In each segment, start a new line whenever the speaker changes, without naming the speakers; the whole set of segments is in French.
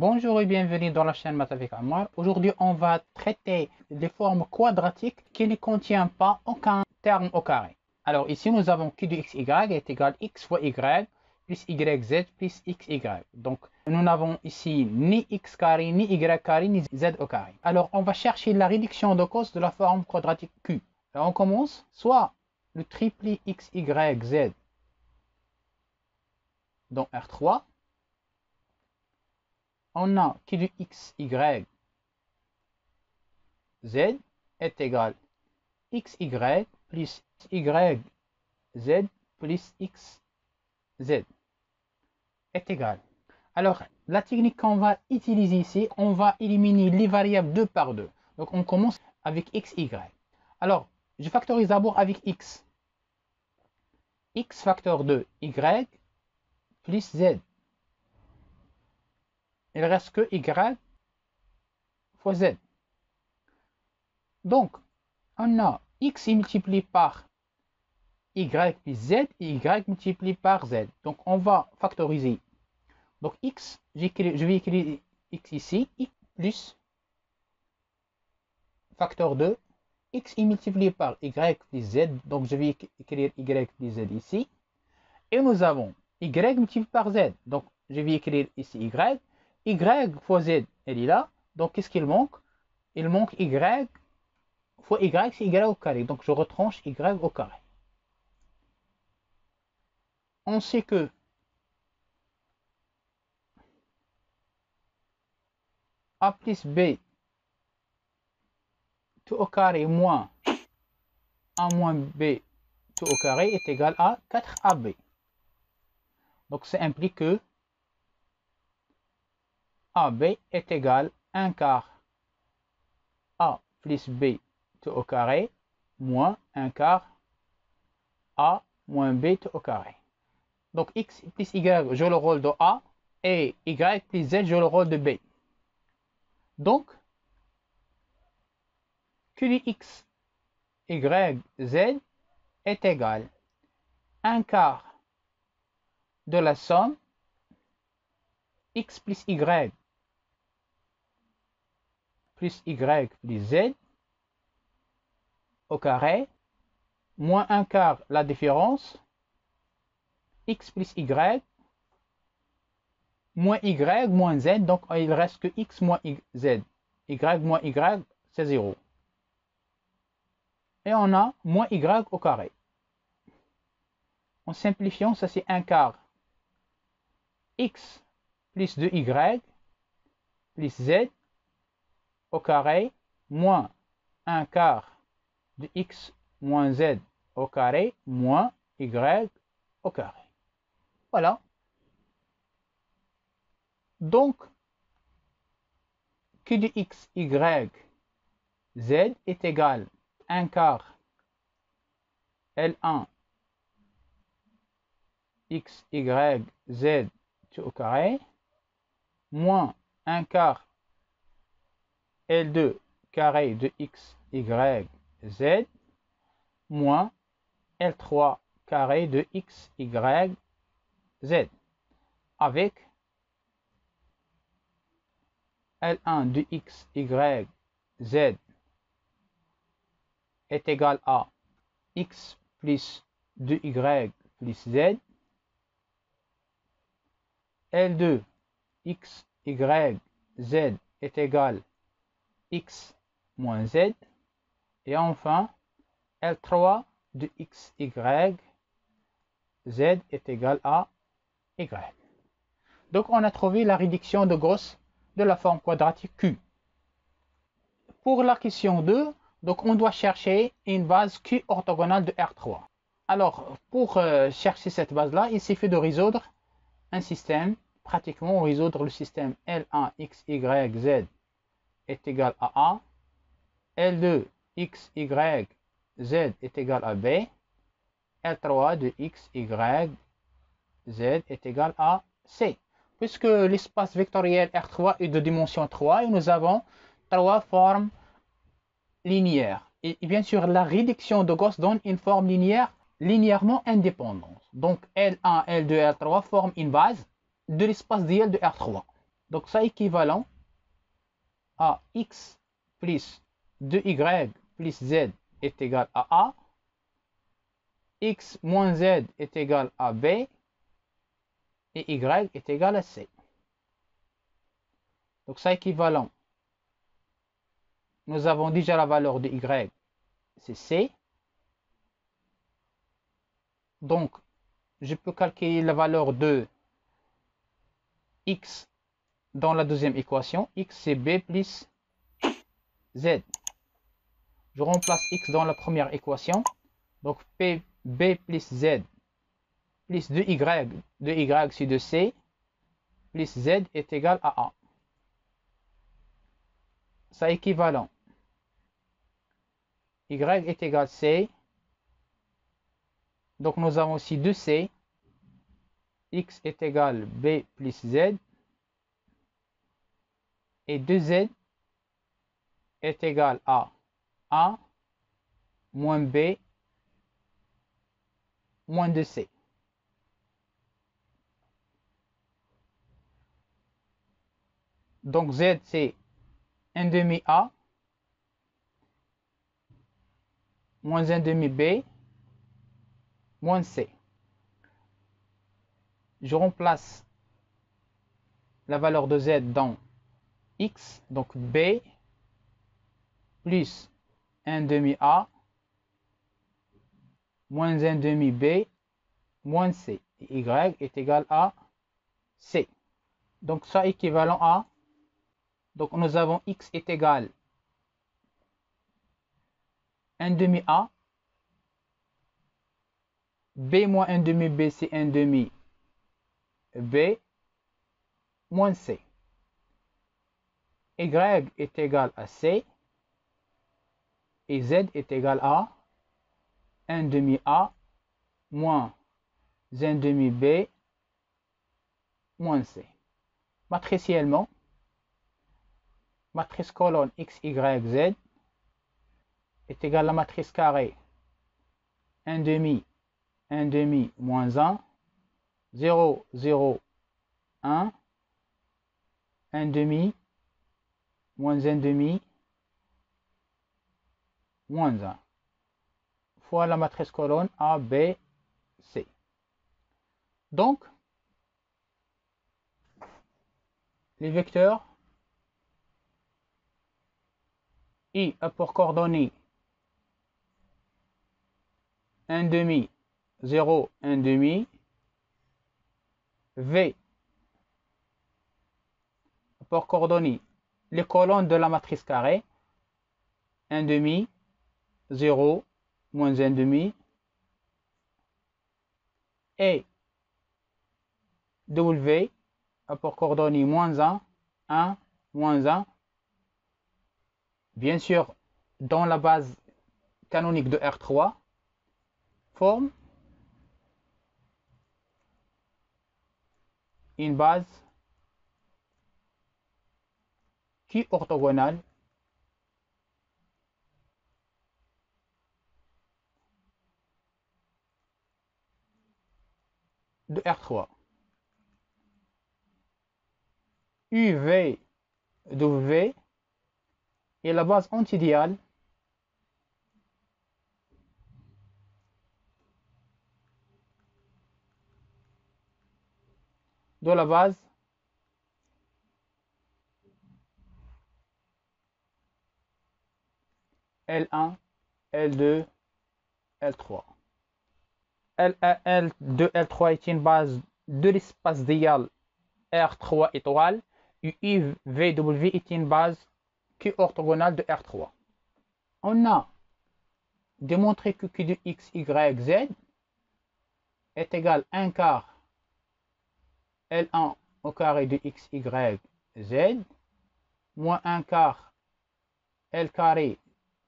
Bonjour et bienvenue dans la chaîne Maths avec Ammar. Aujourd'hui, on va traiter des formes quadratiques qui ne contiennent pas aucun terme au carré. Alors ici, nous avons q de xy est égal à x fois y plus yz plus xy. Donc, nous n'avons ici ni x carré, ni y carré, ni z au carré. Alors, on va chercher la réduction de cos de la forme quadratique q. Alors, on commence soit le triplet xy z dans R3. On a q de x, y, z est égal à xy plus y, z plus x, z est égal. Alors, la technique qu'on va utiliser ici, on va éliminer les variables 2 par 2. Donc, on commence avec x, y. Alors, je factorise d'abord avec x. X facteur 2, y plus z. Il ne reste que y fois z. Donc, on a x multiplié par y plus z et y multiplié par z. Donc, on va factoriser. Donc, x, je vais écrire x ici, x plus facteur 2, x est multiplié par y plus z. Donc, je vais écrire y plus z ici. Et nous avons y multiplié par z. Donc, je vais écrire ici y. Y fois z, elle est là. Donc, qu'est-ce qu'il manque? Il manque y fois y, c'est y au carré. Donc, je retranche y au carré. On sait que a plus b tout au carré moins a moins b tout au carré est égal à 4ab. Donc, ça implique que ab est égal à 1 quart a plus b tout au carré moins 1 quart a moins b tout au carré. Donc, x plus y joue le rôle de a et y plus z joue le rôle de b. Donc, q de x, y, z est égal à 1 quart de la somme x plus y plus z au carré moins 1 quart la différence x plus y moins y moins z. Donc, il reste que x moins z. Y moins y, c'est 0. Et on a moins y au carré. En simplifiant, ça c'est 1 quart x plus 2y plus z au carré moins 1 quart de x moins z au carré moins y au carré. Voilà. Donc, q de x, y, z est égal à 1 quart L1 x, y, z tout au carré moins 1 quart L2 carré de x, y, z moins L3 carré de x, y, z avec L1 de x, y, z est égal à x plus 2y plus z. L2 x, y, z est égal à x moins z. Et enfin, L3 de x, y, z est égal à y. Donc, on a trouvé la réduction de Gauss de la forme quadratique Q. Pour la question 2, donc on doit chercher une base Q orthogonale de R3. Alors, pour chercher cette base-là, il suffit de résoudre un système. Pratiquement, résoudre le système L1 x, y, z est égal à A. L2 x, y, z est égal à B. L3 de x, y, z est égal à C. Puisque l'espace vectoriel R3 est de dimension 3 et nous avons 3 formes linéaires. Et bien sûr, la réduction de Gauss donne une forme linéaire linéairement indépendante. Donc, L1, L2, L3 forment une base de l'espace réel de R3. Donc ça équivalent à x plus 2y plus z est égal à a, x moins z est égal à b, et y est égal à c. Donc ça équivalent, nous avons déjà la valeur de y, c'est c. Donc je peux calculer la valeur de x dans la deuxième équation. X c'est b plus z. Je remplace x dans la première équation. Donc b plus z plus 2y, 2y c'est 2c, plus z est égal à a. Ça équivalent. Y est égal à c. Donc nous avons aussi 2c. X est égal à b plus z. Et 2z est égal à a moins b moins 2c. Donc z c'est 1 demi a moins 1 demi b moins c. Je remplace la valeur de z dans x, donc b plus 1 demi a moins 1 demi b moins c. Et y est égal à c. Donc ça équivalent à, donc nous avons x est égal à 1 demi a, b moins 1 demi b c'est 1 demi b moins c. Y est égal à c et z est égal à 1 demi a moins 1 demi b moins c. Matriciellement, matrice colonne x, y, z est égal à la matrice carrée 1 demi, 1 demi, moins 1, 0, 0, 1, 1 demi, moins 1 demi, moins 1, fois la matrice colonne A, B, C. Donc, les vecteurs I a pour coordonnées 1 demi, 0, 1 demi, V a pour coordonnées les colonnes de la matrice carrée 1 demi, 0, moins 1 demi, et W a pour coordonnées moins 1, 1, moins 1. Bien sûr, dans la base canonique de R3, forme une base qui est orthogonale de R3. UVW est la base antidiale de la base L1, L2, L3. L1, L2, L3 est une base de l'espace dial R3 étoile et UVW est une base qui est orthogonale de R3. On a démontré que Q de X, Y, Z est égal à 1 quart L1 au carré de X, Y, Z moins 1 quart L carré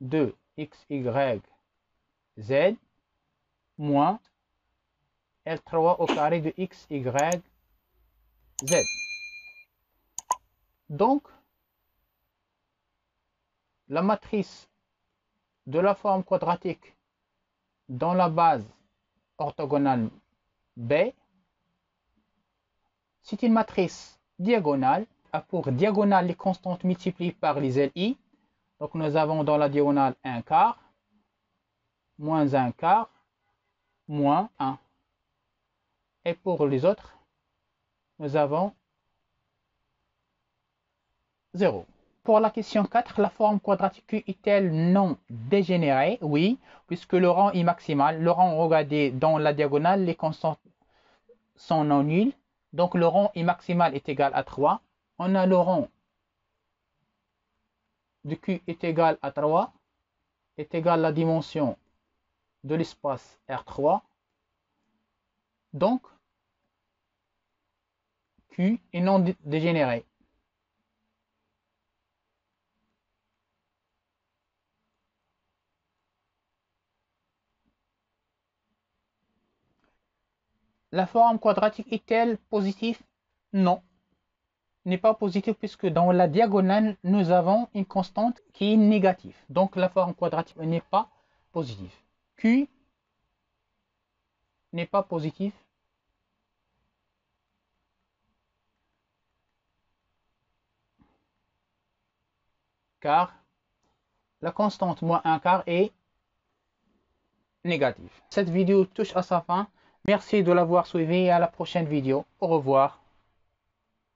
de X, Y, Z moins L3 au carré de X, Y, Z. Donc, la matrice de la forme quadratique dans la base orthogonale B, c'est une matrice diagonale a pour diagonale les constantes multipliées par les LI. Donc nous avons dans la diagonale 1 quart, moins 1 quart, moins 1. Et pour les autres, nous avons 0. Pour la question 4, la forme quadratique Q est-elle non dégénérée? Oui, puisque le rang est maximal. Le rang, regardez, dans la diagonale, les constantes sont non nulles. Donc le rang est maximal est égal à 3. On a le rang de Q est égal à 3, est égal à la dimension de l'espace R3. Donc, Q est non dégénéré. La forme quadratique est-elle positive? Non, n'est pas positive puisque dans la diagonale, nous avons une constante qui est négative. Donc la forme quadratique n'est pas positive. Q n'est pas positif car la constante moins 1 quart est négative. Cette vidéo touche à sa fin. Merci de l'avoir suivi et à la prochaine vidéo. Au revoir.